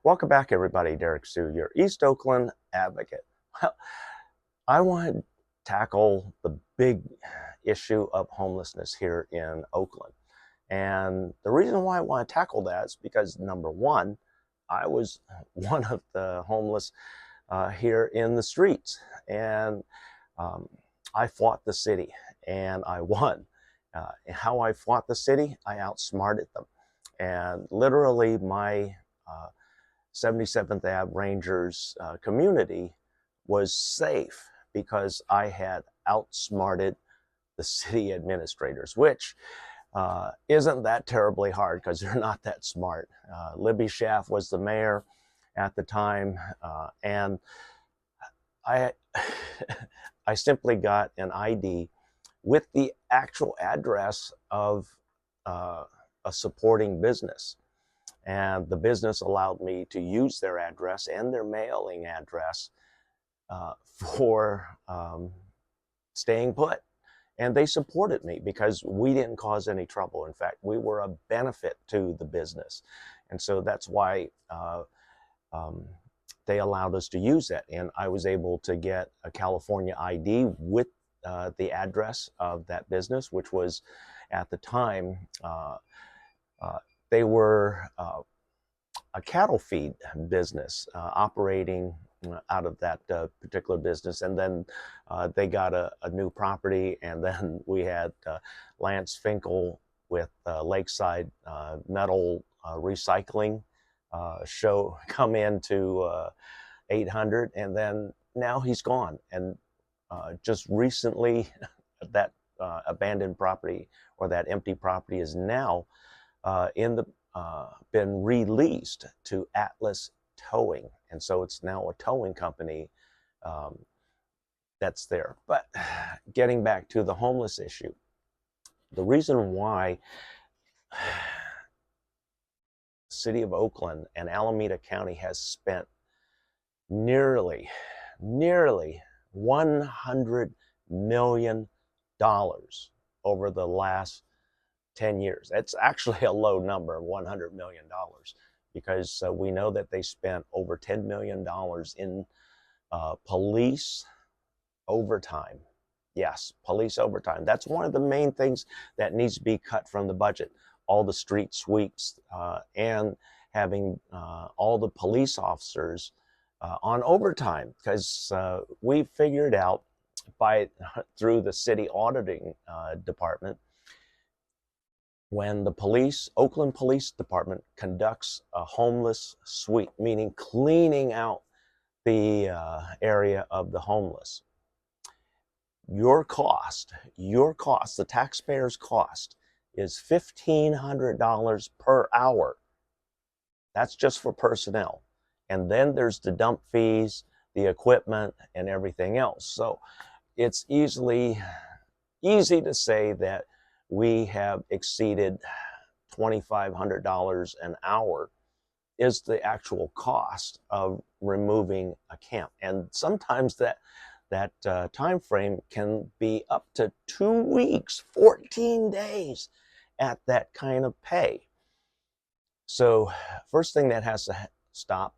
Welcome back, everybody. Derrick Sue, your East Oakland advocate. Well, I want to tackle the big issue of homelessness here in Oakland. And the reason why I want to tackle that is because, number one, I was one of the homeless here in the streets. And um, I fought the city and I won. How I fought the city, I outsmarted them. And literally, my 77th Ave Rangers community was safe because I had outsmarted the city administrators, which isn't that terribly hard because they're not that smart. Libby Schaff was the mayor at the time, and I, I simply got an ID with the actual address of a supporting business. And the business allowed me to use their address and their mailing address for staying put. And they supported me because we didn't cause any trouble. In fact, we were a benefit to the business. And so that's why they allowed us to use that. And I was able to get a California ID with the address of that business, which was at the time, they were a cattle feed business operating out of that particular business. And then they got a new property. And then we had Lance Finkel with Lakeside Metal Recycling show come into 800. And then now he's gone. And just recently, that abandoned property or that empty property is now been released to Atlas Towing. And so it's now a towing company that's there. But getting back to the homeless issue, the reason why the city of Oakland and Alameda County has spent nearly $100 million over the last 10 years. That's actually a low number, $100 million, because we know that they spent over $10 million in police overtime. Yes, police overtime. That's one of the main things that needs to be cut from the budget. All the street sweeps and having all the police officers on overtime, because we figured out through the city auditing department, when the Oakland Police Department conducts a homeless sweep, meaning cleaning out the area of the homeless, your cost, the taxpayer's cost is $1,500 per hour. That's just for personnel. And then there's the dump fees, the equipment, and everything else. So it's easy to say that we have exceeded $2,500 an hour is the actual cost of removing a camp. And sometimes that time frame can be up to 2 weeks, 14 days at that kind of pay. So first thing that has to stop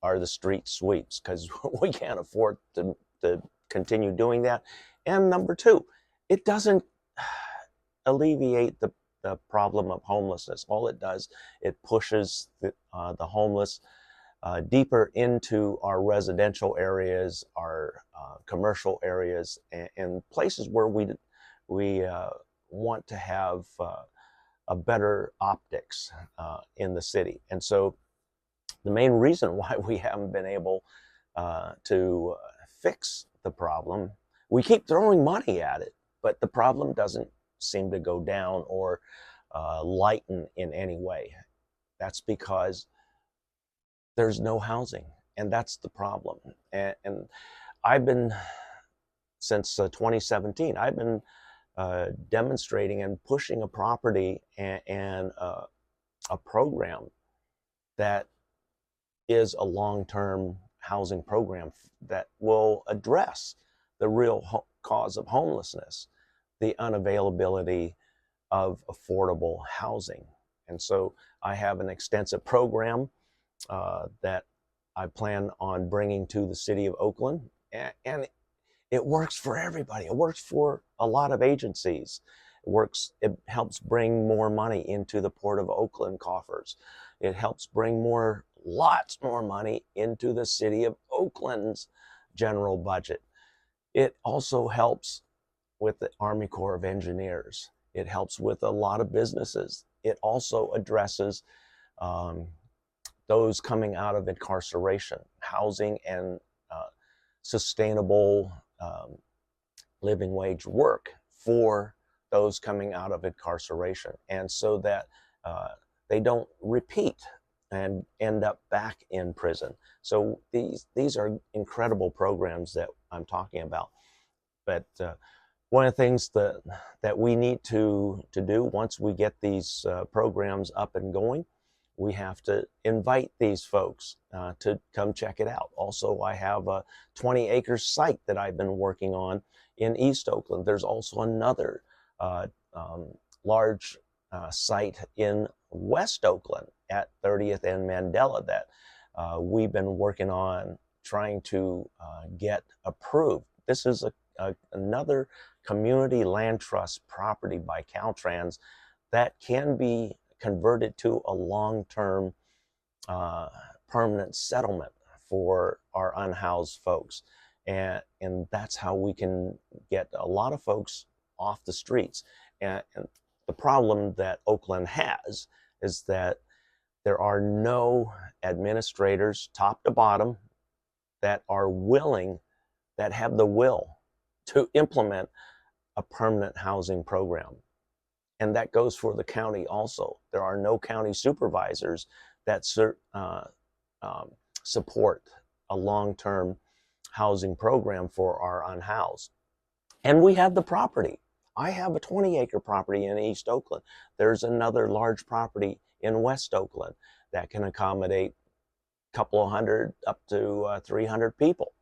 are the street sweeps, because we can't afford to continue doing that. And number two, it doesn't alleviate the problem of homelessness. All it does, it pushes the homeless deeper into our residential areas, our commercial areas, and places where we want to have a better optics in the city. And so the main reason why we haven't been able to fix the problem, we keep throwing money at it, but the problem doesn't seem to go down or lighten in any way. That's because there's no housing, and that's the problem. And I've been, since 2017, I've been demonstrating and pushing a property and a program that is a long-term housing program that will address the real cause of homelessness, the unavailability of affordable housing. And so I have an extensive program that I plan on bringing to the city of Oakland. And it works for everybody. It works for a lot of agencies. It helps bring more money into the Port of Oakland coffers. It helps bring lots more money into the city of Oakland's general budget. It also helps with the Army Corps of Engineers. It helps with a lot of businesses. It also addresses those coming out of incarceration, housing, and sustainable living wage work for those coming out of incarceration, and so that they don't repeat and end up back in prison. So these are incredible programs that I'm talking about. But one of the things that we need to do once we get these programs up and going, we have to invite these folks to come check it out. Also, I have a 20-acre site that I've been working on in East Oakland. There's also another large site in West Oakland at 30th and Mandela that we've been working on trying to get approved. This is another community land trust property by Caltrans that can be converted to a long-term permanent settlement for our unhoused folks. And that's how we can get a lot of folks off the streets. And the problem that Oakland has is that there are no administrators, top to bottom, that are willing, that have the will to implement a permanent housing program. And that goes for the county also. There are no county supervisors that support a long-term housing program for our unhoused. And we have the property. I have a 20-acre property in East Oakland. There's another large property in West Oakland that can accommodate a couple of hundred up to 300 people.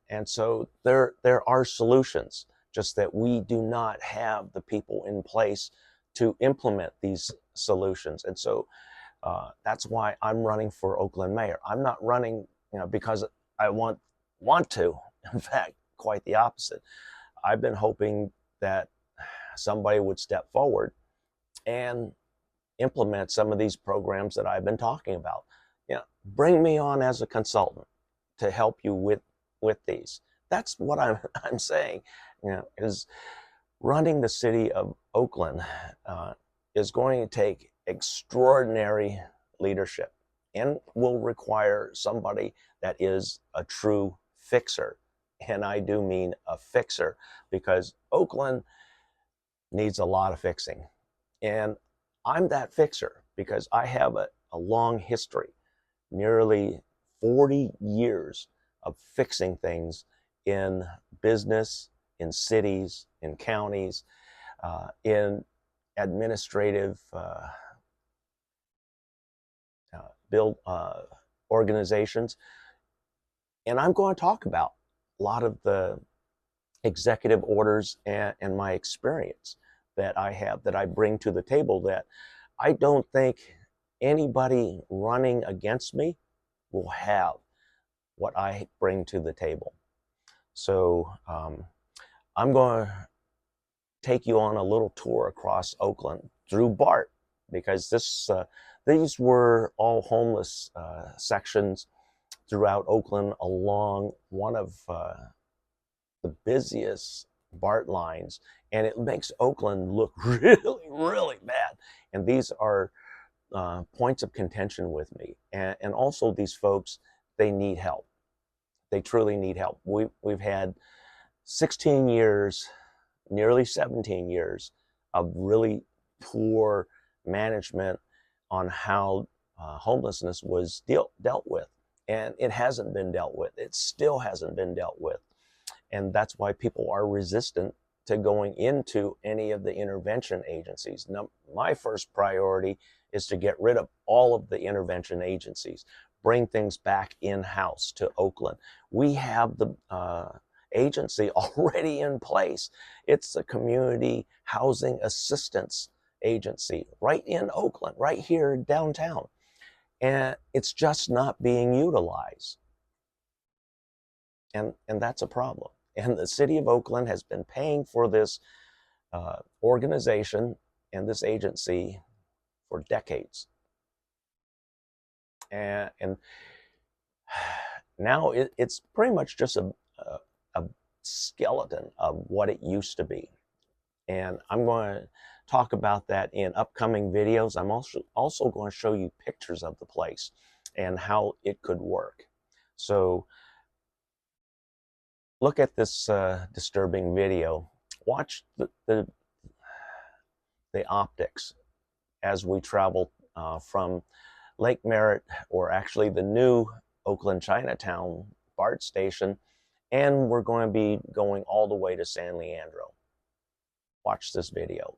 And so there are solutions, just that we do not have the people in place to implement these solutions. And so that's why I'm running for Oakland mayor. I'm not running, because I want to. In fact, quite the opposite. I've been hoping that somebody would step forward and implement some of these programs that I've been talking about. Bring me on as a consultant to help you with these. That's what I'm saying. Is running the city of Oakland is going to take extraordinary leadership and will require somebody that is a true fixer. And I do mean a fixer, because Oakland needs a lot of fixing. And I'm that fixer because I have a long history, nearly 40 years of fixing things in business, in cities, in counties, in administrative organizations. And I'm going to talk about a lot of the executive orders and my experience that I have, that I bring to the table, that I don't think anybody running against me will have what I bring to the table. So I'm going to take you on a little tour across Oakland through BART, because these were all homeless sections throughout Oakland along one of the busiest BART lines, and it makes Oakland look really, really bad. And these are points of contention with me. And also, these folks, they need help. They truly need help. We've had 16 years, nearly 17 years of really poor management on how homelessness was dealt with. And it hasn't been dealt with. It still hasn't been dealt with. And that's why people are resistant to going into any of the intervention agencies. Now, my first priority is to get rid of all of the intervention agencies, bring things back in-house to Oakland. We have the agency already in place. It's a community housing assistance agency right in Oakland, right here downtown. and it's just not being utilized. And that's a problem. And the city of Oakland has been paying for this organization and this agency for decades. And now it's pretty much just a skeleton of what it used to be. And I'm going to talk about that in upcoming videos. I'm also going to show you pictures of the place and how it could work. So look at this disturbing video. Watch the optics as we travel from Lake Merritt, or actually the new Oakland Chinatown BART station, and we're going to be going all the way to San Leandro. Watch this video.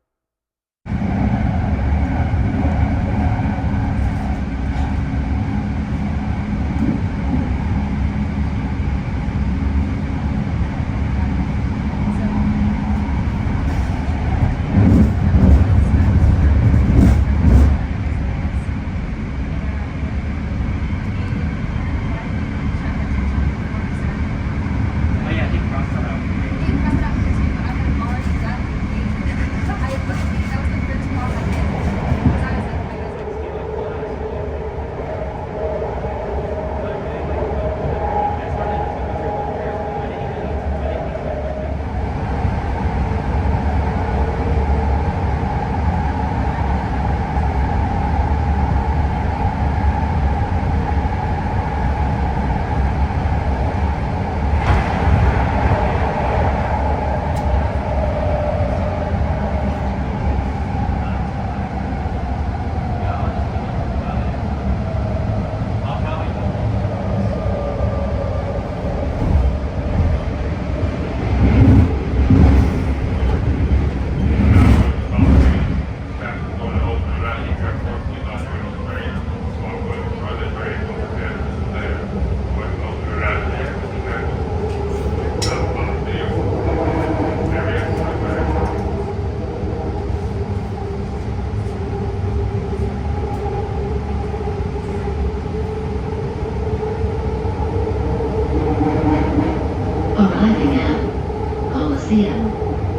Arriving at Coliseum.